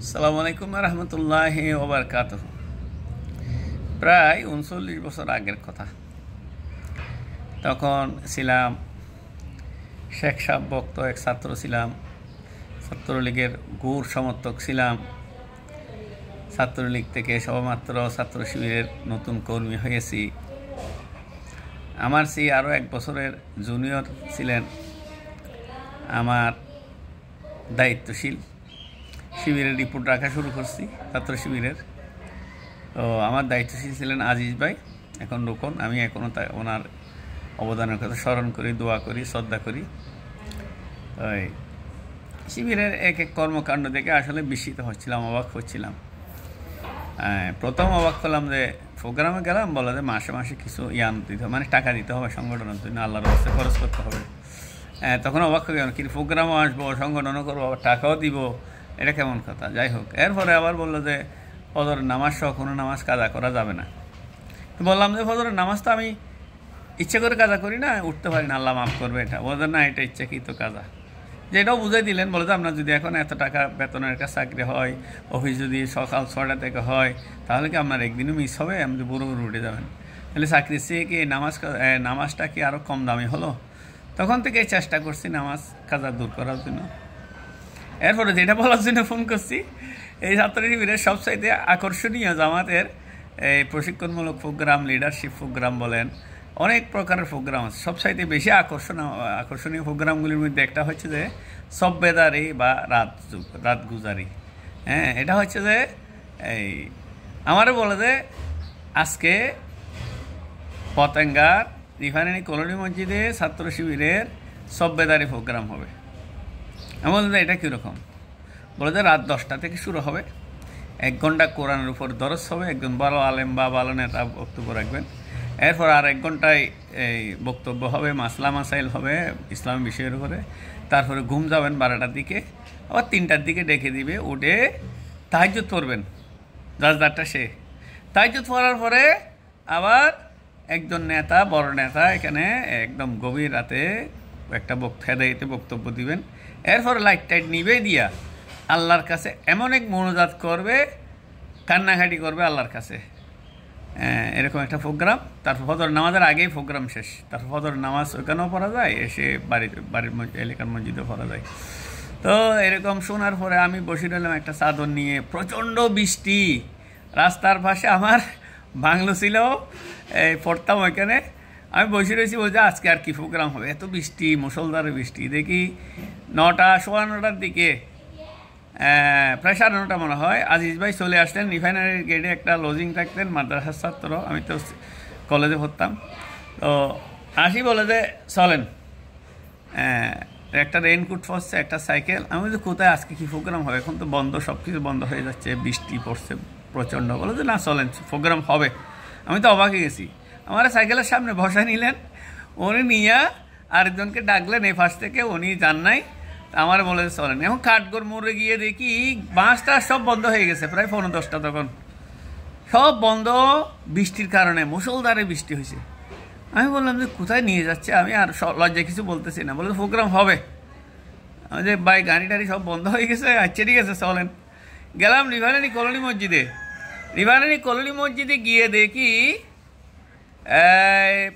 আসসালামু আলাইকুম রহমতুল্লাহি ওয়া বারাকাতুহু। প্রায় ৩৯ বছর আগের কথা। তখন ছিলাম শেখ সাহেব ভক্ত এক ছাত্র ছিলাম, ছাত্রলীগের গূঢ় সমর্থক ছিলাম। ছাত্রলীগ থেকে সবেমাত্র ছাত্র শিবিরের নতুন কর্মী হয়েছি। আমার চেয়ে আরও ১ বছরের জুনিয়র ছিলেন আমার দায়িত্বশীল। শিবিরের রিপোর্ট রাখা শুরু করছি ছাত্র শিবিরের। তো আমার দায়িত্বশীল ছিলেন আজিজ ভাই, এখন রোকন। আমি এখনও ওনার অবদানের কথা স্মরণ করি, দোয়া করি, শ্রদ্ধা করি। ওই শিবিরের এক এক কর্মকাণ্ড দেখে আসলে বিস্মিত হচ্ছিলাম, অবাক হচ্ছিলাম। প্রথম অবাক হলাম যে প্রোগ্রামে গেলাম, বলা যে মাসে মাসে কিছু ইয়ান দিতে হবে, মানে টাকা দিতে হবে সংগঠনের জন্য, আল্লাহর রাস্তায় খরচ করতে হবে। তখন অবাক হয়ে গেলাম, কিন্তু প্রোগ্রামও আসবো, সংগঠনও করবো, আবার টাকাও দিব, এটা কেমন কথা। যাই হোক, এরপরে আবার বললো যে ফজরের নামাজ সহ কোনো নামাজ কাজা করা যাবে না। বললাম যে ফজরের নামাজ তো আমি ইচ্ছে করে কাজা করি না, উঠতে পারি না, আল্লাহ মাফ করবে। এটা বলতেন না, এটা ইচ্ছাকৃত কাজা। যে এটাও বুঝাই দিলেন, বলে যে আপনার যদি এখন এত টাকা বেতনের একটা চাকরি হয়, অফিস যদি সকাল ৬টা থেকে হয়, তাহলে কি আপনার একদিনও মিস হবে, আপনি পুরো উঠে যাবেন। তাহলে চাকরির চেয়ে কি নামাজটা কি আরও কম দামি হলো? তখন থেকে চেষ্টা করছি নামাজ কাজা দূর করার জন্য। এরপরে যেটা বলার জন্য ফোন করছি, এই ছাত্র শিবিরের সবচাইতে আকর্ষণীয় জামাতের এই প্রশিক্ষণমূলক প্রোগ্রাম, লিডারশিপ প্রোগ্রাম বলেন, অনেক প্রকারের প্রোগ্রাম আছে। সবচাইতে বেশি আকর্ষণীয় প্রোগ্রামগুলির মধ্যে একটা হচ্ছে যে সব্বেদারি বা রাত গুজারি। এটা হচ্ছে যে এই আমারও বলে যে আজকে পতেঙ্গার রিফাইনারি কলোনি মসজিদে ছাত্র শিবিরের সব্বেদারি প্রোগ্রাম হবে। আমি বললাম যে এটা কীরকম? বলে যে রাত 10টা থেকে শুরু হবে, 1 ঘন্টা কোরআনের উপর দরস হবে, একজন ভালো আলেম বা ভালো নেতা বক্তব্য রাখবেন। এরপর আর 1 ঘন্টায় এই বক্তব্য হবে, মাসলা মাসাইল হবে ইসলাম বিষয়ের উপরে। তারপরে ঘুম যাবেন 12টার দিকে, আবার 3টার দিকে ডেকে দিবে, উঠে তাহাজ্জুদ পড়বেন। রাজদারটা সে তাহাজ্জুদ পড়ার পরে আবার একজন নেতা, বড় নেতা এখানে একদম গভীর রাতে একটা হেদায়েতে বক্তব্য দিবেন। এরপর লাইট টাইট নিবে দিয়া আল্লাহর কাছে এমন এক মোনাজাত করবে, কান্নাকাটি করবে আল্লাহর কাছে। এরকম একটা প্রোগ্রাম। তারপর ফজর নামাজের আগেই প্রোগ্রাম শেষ। তারপর ফজর নামাজ ওইখানেও পড়া যায়, এসে বাড়ির এলাকার মসজিদেও পড়া যায়। তো এরকম শোনার পরে আমি বসে রইলাম একটা চাদর নিয়ে। প্রচণ্ড বৃষ্টি, রাস্তার পাশে আমার বাংলো ছিল, পড়তাম ওইখানে। আমি বসে রয়েছি, বলছি আজকে আর কি প্রোগ্রাম হবে, এত বৃষ্টি, মুষলধারে বৃষ্টি। দেখি 9টার দিকে, প্রায় 9:30 মনে হয়, আজিজ ভাই চলে আসলেন। রিফাইনারির গেটে একটা লজিং থাকতেন, মাদ্রাসার ছাত্র, আমি তো কলেজে পড়তাম। তো আসি বলে যে চলেন, একটা রেইনকোট পড়ছে, একটা সাইকেল। আমি বলছি কোথায়, আজকে কি প্রোগ্রাম হবে? এখন তো বন্ধ, সব কিছু বন্ধ হয়ে যাচ্ছে, বৃষ্টি পড়ছে প্রচণ্ড। বলে যে না চলেন, প্রোগ্রাম হবে। আমি তো অবাক হয়ে গেছি। আমার সাইকেলের সামনে বসায় নিলেন, উনি নিয়ে আরেকজনকে ডাকলেন এই পাশ থেকে, উনি যান নাই। আমার বলে চলেন। এখন কাঠগড় মোড়ে গিয়ে দেখি বাসটা সব বন্ধ হয়ে গেছে, প্রায় 10:45 তখন সব বন্ধ, বৃষ্টির কারণে মুষলধারে বৃষ্টি হয়েছে। আমি বললাম যে কোথায় নিয়ে যাচ্ছে, আমি আর লজ্জায় কিছু বলতেছি না। বলে প্রোগ্রাম হবে। আমি যে ভাই গাড়ি টাড়ি সব বন্ধ হয়ে গেছে, আচ্ছা ঠিক আছে চলেন। গেলাম রিফাইনারি কলোনি মসজিদে। রিফাইনারি কলোনি মসজিদে গিয়ে দেখি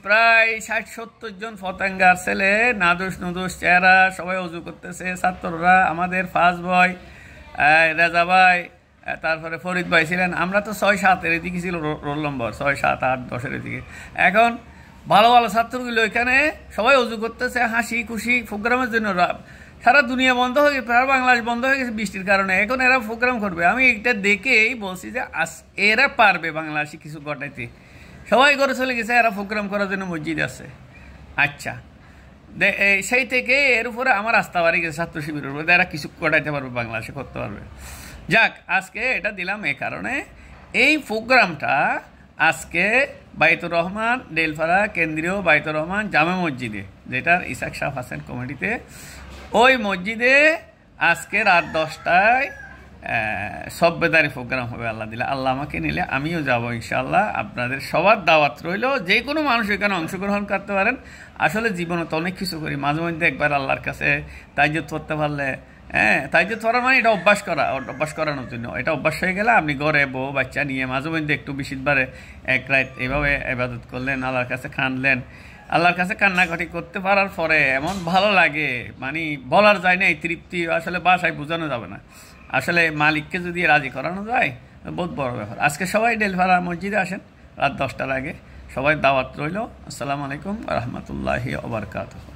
প্রায় 60-70 জন পতেঙ্গার ছেলে, নাদুস নুদুস চেহারা, সবাই অজু করতেছে। ছাত্ররা, আমাদের ফার্স্ট বয় রেজা ভাই, তারপরে ফরিদ ভাই ছিলেন। আমরা তো 6-7-এর এদিকে ছিল রোল নম্বর, 6, 7, 8, 10-এর এদিকে। এখন ভালো ভালো ছাত্রগুলো এখানে সবাই অজু করতেছে, হাসি খুশি প্রোগ্রামের জন্য। সারা দুনিয়া বন্ধ হয়ে গেছে, সারা বাংলাদেশ বন্ধ হয়ে গেছে বৃষ্টির কারণে। এখন এরা প্রোগ্রাম করবে। আমি এটা দেখেই বলছি যে এরা পারবে বাংলাদেশে কিছু ঘটাইতে। সবাই করে চলে গেছে, এরা প্রোগ্রাম করার জন্য মসজিদ আছে। আচ্ছা, সেই থেকে এর উপরে আমার আস্থা বাড়ি গেছে ছাত্র শিবিরের উপরে, এরা কিছু ঘটাইতে পারবে, বাংলাদেশে করতে পারবে। যাক, আজকে এটা দিলাম এই কারণে, এই প্রোগ্রামটা আজকে বাইতুর রহমান, ডেলপাড়া কেন্দ্রীয় বাইতুর রহমান জামে মসজিদে, যেটার ইসাক শাহ হাসান কমিটিতে, ওই মসজিদে আজকে রাত 10টায় সব্বেদারি প্রোগ্রাম হবে। আল্লাহ দিলে, আল্লাহ আমাকে নিলে আমিও যাব ইনশাআল্লাহ। আপনাদের সবার দাওয়াত রইল, যে কোনো মানুষ এখানে অংশগ্রহণ করতে পারেন। আসলে জীবনে তো অনেক কিছু করি, মাঝে মধ্যে একবার আল্লাহর কাছে তাহাজ্জুদ পড়তে পারলে হ্যাঁ, তাহাজ্জুদ পড়ার মানে এটা অভ্যাস করা, অভ্যাস করানোর জন্য। এটা অভ্যাস হয়ে গেলে আপনি ঘরে বউ বাচ্চা নিয়ে মাঝে মধ্যে একটু বিশেষবারে এক রাত এভাবে ইবাদত করলেন, আল্লাহর কাছে কাঁদলেন। আল্লাহর কাছে কান্নাকাটি করতে পারার পরে এমন ভালো লাগে, মানে বলার যায় না, এই তৃপ্তি আসলে বাসায় বোঝানো যাবে না। আসলে মালিককে যদি রাজি করানো যায় বহুত বড় ব্যাপার। আজকে সবাই ডেলফারা মসজিদে আসেন রাত 10টার আগে, সবাই দাওয়াত রইল। আসসালামু আলাইকুম রহমতুল্লাহি ওয়া বারাকাতুহু।